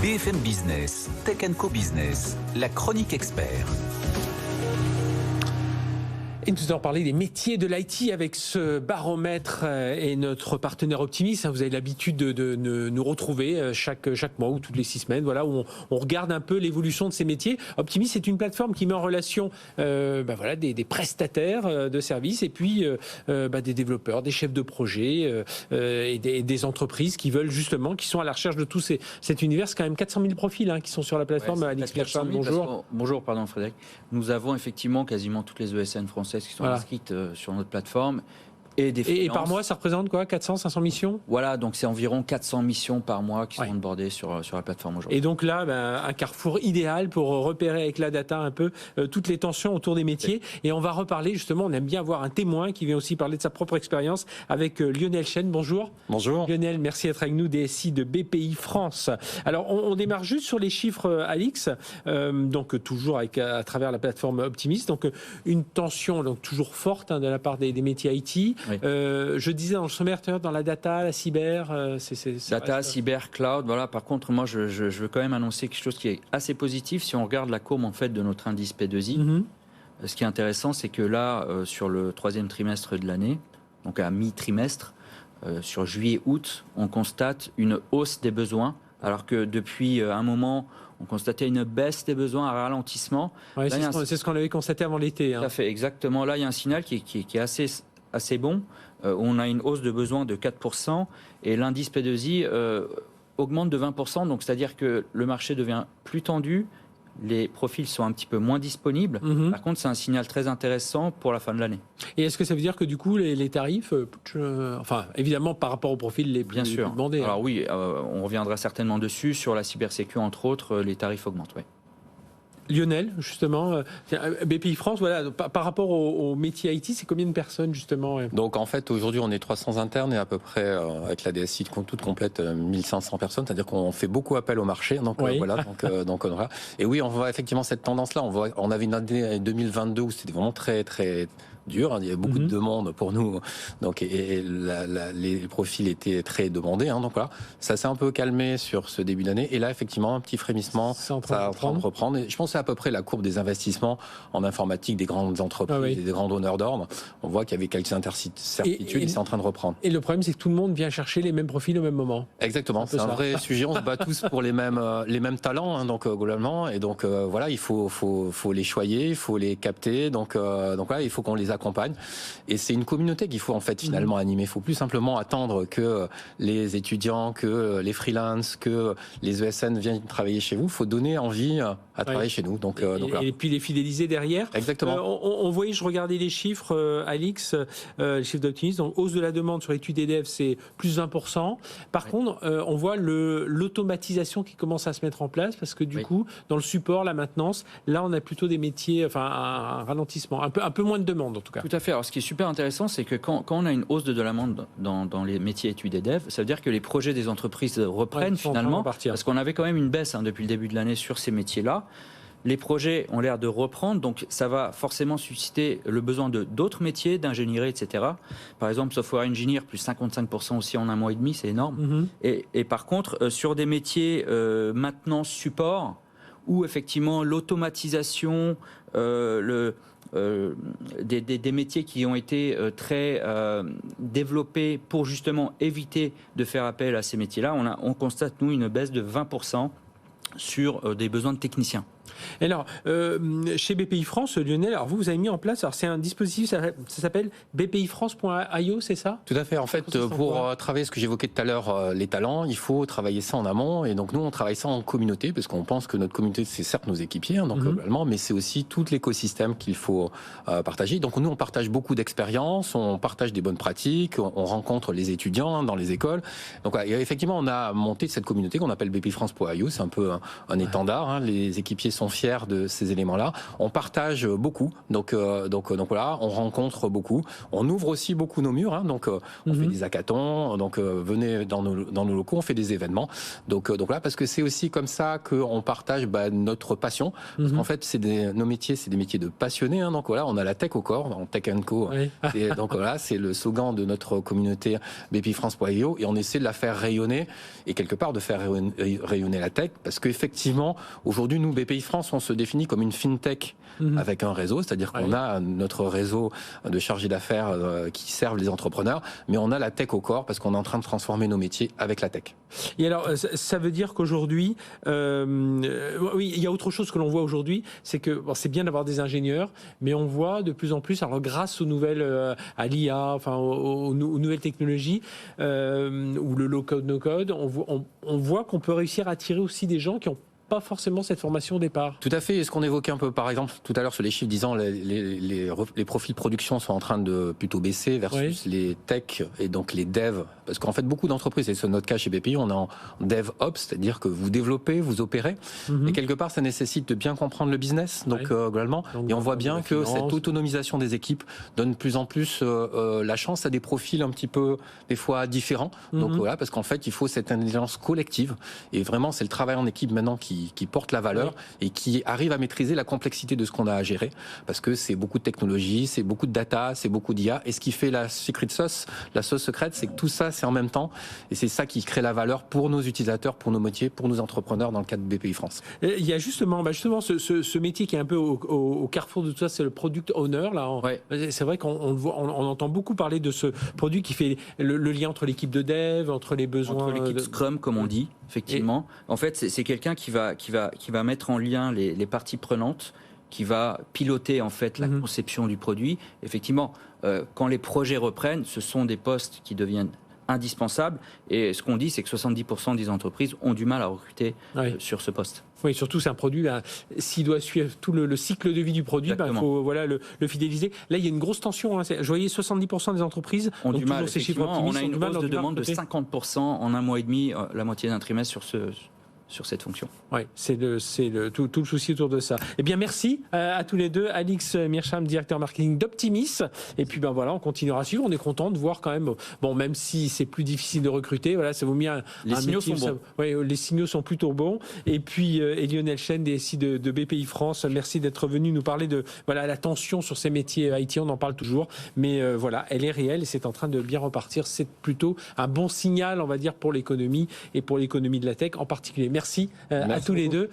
BFM Business, Tech & Co Business, la chronique expert. Et nous allons parler des métiers de l'IT avec ce baromètre et notre partenaire Optimis. Vous avez l'habitude de nous retrouver chaque mois ou toutes les 6 semaines, voilà, où on regarde un peu l'évolution de ces métiers. Optimis, c'est une plateforme qui met en relation des prestataires de services et puis des développeurs, des chefs de projet et des entreprises qui veulent justement, qui sont à la recherche de tout cet univers. C'est quand même 400 000 profils qui sont sur la plateforme. Ouais, Alix Pierchard, bonjour. Bonjour, Frédéric. Nous avons effectivement quasiment toutes les ESN françaises qui sont inscrites sur notre plateforme. Et par mois, ça représente quoi, 400, 500 missions? Voilà, donc c'est environ 400 missions par mois qui sont onboardées sur la plateforme aujourd'hui. Et donc là, un carrefour idéal pour repérer avec la data un peu toutes les tensions autour des métiers. Et on va reparler justement, on aime bien avoir un témoin qui vient aussi parler de sa propre expérience avec Lionel Chen. Bonjour. Bonjour. Lionel, merci d'être avec nous, DSI de BPI France. Alors, on démarre juste sur les chiffres, Alix, donc toujours à travers la plateforme Optimis. Donc, une tension donc toujours forte de la part des métiers IT. Oui. Je disais dans le sommaire, dans la data, la cyber, data, cyber, cloud. Voilà. Par contre, moi, je veux quand même annoncer quelque chose qui est assez positif. Si on regarde la courbe en fait de notre indice P2I, ce qui est intéressant, c'est que là, sur le 3e trimestre de l'année, donc à mi-trimestre, sur juillet-août, on constate une hausse des besoins, alors que depuis un moment, on constatait une baisse des besoins, un ralentissement. Ouais, c'est ce qu'on avait constaté avant l'été. Tout à fait, exactement. Là, il y a un signal qui est assez bon. On a une hausse de besoins de 4% et l'indice P2I augmente de 20%. Donc, c'est-à-dire que le marché devient plus tendu, les profils sont un petit peu moins disponibles. Par contre, c'est un signal très intéressant pour la fin de l'année. Et est-ce que ça veut dire que du coup, les tarifs, évidemment par rapport aux profils les plus demandés. Alors oui, on reviendra certainement dessus. Sur la cybersécu, entre autres, les tarifs augmentent, oui. Lionel, justement, BPI France, voilà, par rapport au métier IT, c'est combien de personnes, justement? Donc, en fait, aujourd'hui, on est 300 internes et à peu près, avec la DSI toute complète, 1500 personnes. C'est-à-dire qu'on fait beaucoup appel au marché. Donc, voilà. Voilà. Et oui, on voit effectivement cette tendance-là. On avait une année 2022 où c'était vraiment très, très dur. Il y avait beaucoup de demandes pour nous. Donc, les profils étaient très demandés. Donc, voilà. Ça s'est un peu calmé sur ce début d'année. Et là, effectivement, un petit frémissement. Ça est en train de reprendre. Et je pense que c'est à peu près la courbe des investissements en informatique des grandes entreprises et des grands donneurs d'ordre. On voit qu'il y avait quelques incertitudes et c'est en train de reprendre. Et le problème, c'est que tout le monde vient chercher les mêmes profils au même moment. Exactement. C'est un vrai sujet. On se bat tous pour les mêmes talents, donc, globalement. Et donc, voilà, il faut les choyer, il faut les capter. Donc voilà, il faut qu'on les accompagne. Et c'est une communauté qu'il faut, en fait, finalement animer. Il ne faut plus simplement attendre que les étudiants, que les freelances, que les ESN viennent travailler chez vous. Il faut donner envie à travailler chez nous. Donc, et puis les fidéliser derrière. Exactement. On voyait, je regardais les chiffres, Alix, les chiffres d'Optimis. Donc, hausse de la demande sur études et dev, c'est plus 20%. Par contre, on voit l'automatisation qui commence à se mettre en place parce que du coup, dans le support, la maintenance, là, on a plutôt des métiers, un ralentissement, un peu moins de demande en tout cas. Tout à fait. Alors, ce qui est super intéressant, c'est que quand on a une hausse de la demande dans les métiers études et dev, ça veut dire que les projets des entreprises reprennent finalement, parce qu'on avait quand même une baisse depuis le début de l'année sur ces métiers-là. Les projets ont l'air de reprendre, donc ça va forcément susciter le besoin d'autres métiers, d'ingénierie, etc. Par exemple, software engineer, plus 55% aussi en un mois et demi, c'est énorme. Et par contre, sur des métiers maintenance, support, où effectivement l'automatisation, des métiers qui ont été très développés pour justement éviter de faire appel à ces métiers-là, on constate, nous, une baisse de 20% sur des besoins de techniciens. Alors, chez BPI France, Lionel, alors vous avez mis en place, alors c'est un dispositif, ça s'appelle bpifrance.io, c'est ça? Tout à fait. En fait, pour travailler ce que j'évoquais tout à l'heure, les talents, il faut travailler ça en amont. Et donc, nous, on travaille ça en communauté, parce qu'on pense que notre communauté, c'est certes nos équipiers, donc globalement, mais c'est aussi tout l'écosystème qu'il faut partager. Donc, nous, on partage beaucoup d'expériences, on partage des bonnes pratiques, on rencontre les étudiants dans les écoles. Donc, voilà, et effectivement, on a monté cette communauté qu'on appelle bpifrance.io. C'est un peu un étendard. Les équipiers sont sont fiers de ces éléments-là. On partage beaucoup, donc voilà, on rencontre beaucoup. On ouvre aussi beaucoup nos murs, hein, donc on fait des hackathons, donc venez dans nos locaux, on fait des événements. Donc là, parce que c'est aussi comme ça qu'on partage notre passion. Parce qu'en fait, nos métiers, c'est des métiers de passionnés. Hein, donc voilà, on a la tech au corps, en Tech & Co. Oui. Et donc voilà, c'est le slogan de notre communauté bpifrance.io, et on essaie de la faire rayonner, et quelque part de faire rayonner la tech, parce qu'effectivement, aujourd'hui, nous, BPI France, on se définit comme une fintech avec un réseau, c'est-à-dire qu'on a notre réseau de chargés d'affaires qui servent les entrepreneurs, mais on a la tech au corps parce qu'on est en train de transformer nos métiers avec la tech. Et alors, ça veut dire qu'aujourd'hui, oui, il y a autre chose que l'on voit aujourd'hui, c'est que c'est bien d'avoir des ingénieurs, mais on voit de plus en plus, alors grâce aux nouvelles, à l'IA, enfin aux nouvelles technologies, ou le low-code, no-code, on voit qu'on peut réussir à attirer aussi des gens qui ont pas forcément cette formation au départ. Tout à fait. Et ce qu'on évoquait un peu, par exemple, tout à l'heure sur les chiffres disant les profils de production sont en train de plutôt baisser versus les tech et donc les devs. Parce qu'en fait, beaucoup d'entreprises, et c'est notre cas chez BPI, on est en DevOps, c'est-à-dire que vous développez, vous opérez. Et quelque part, ça nécessite de bien comprendre le business, donc globalement. Donc, et on voit bien que cette autonomisation des équipes donne de plus en plus la chance à des profils un petit peu, des fois, différents. Donc voilà, parce qu'en fait, il faut cette intelligence collective. Et vraiment, c'est le travail en équipe maintenant qui porte la valeur et qui arrive à maîtriser la complexité de ce qu'on a à gérer, parce que c'est beaucoup de technologie, c'est beaucoup de data, c'est beaucoup d'IA, et ce qui fait la secret sauce, la sauce secrète, c'est que tout ça c'est en même temps, et c'est ça qui crée la valeur pour nos utilisateurs, pour nos métiers, pour nos entrepreneurs dans le cadre de BPI France. Il y a justement ce métier qui est un peu au carrefour de tout ça, c'est le product owner là. C'est vrai qu'on entend beaucoup parler de ce produit qui fait le lien entre l'équipe de dev, entre les besoins, entre l'équipe Scrum comme on dit. Effectivement. En fait, c'est quelqu'un qui va mettre en lien les parties prenantes, qui va piloter en fait la conception du produit. Effectivement, quand les projets reprennent, ce sont des postes qui deviennent indispensables. Et ce qu'on dit, c'est que 70% des entreprises ont du mal à recruter sur ce poste. Oui, surtout c'est un produit, s'il doit suivre tout le cycle de vie du produit, il faut le fidéliser. Là, il y a une grosse tension. Hein. Je voyais 70% des entreprises ont du mal. On a une hausse de demande de 50% en un mois et demi, la moitié d'un trimestre sur cette fonction. Oui, c'est tout le souci autour de ça. Eh bien, merci à tous les deux. Alix Mearsham, directeur marketing d'Optimis. Et puis, on continuera à suivre. On est content de voir quand même, même si c'est plus difficile de recruter, ça vaut bien les signaux sont bons. Les signaux sont plutôt bons. Et puis, Lionel Chen, DSI de BPI France, merci d'être venu nous parler de la tension sur ces métiers IT. On en parle toujours. Mais elle est réelle et c'est en train de bien repartir. C'est plutôt un bon signal, on va dire, pour l'économie et pour l'économie de la tech en particulier. Merci à tous les deux.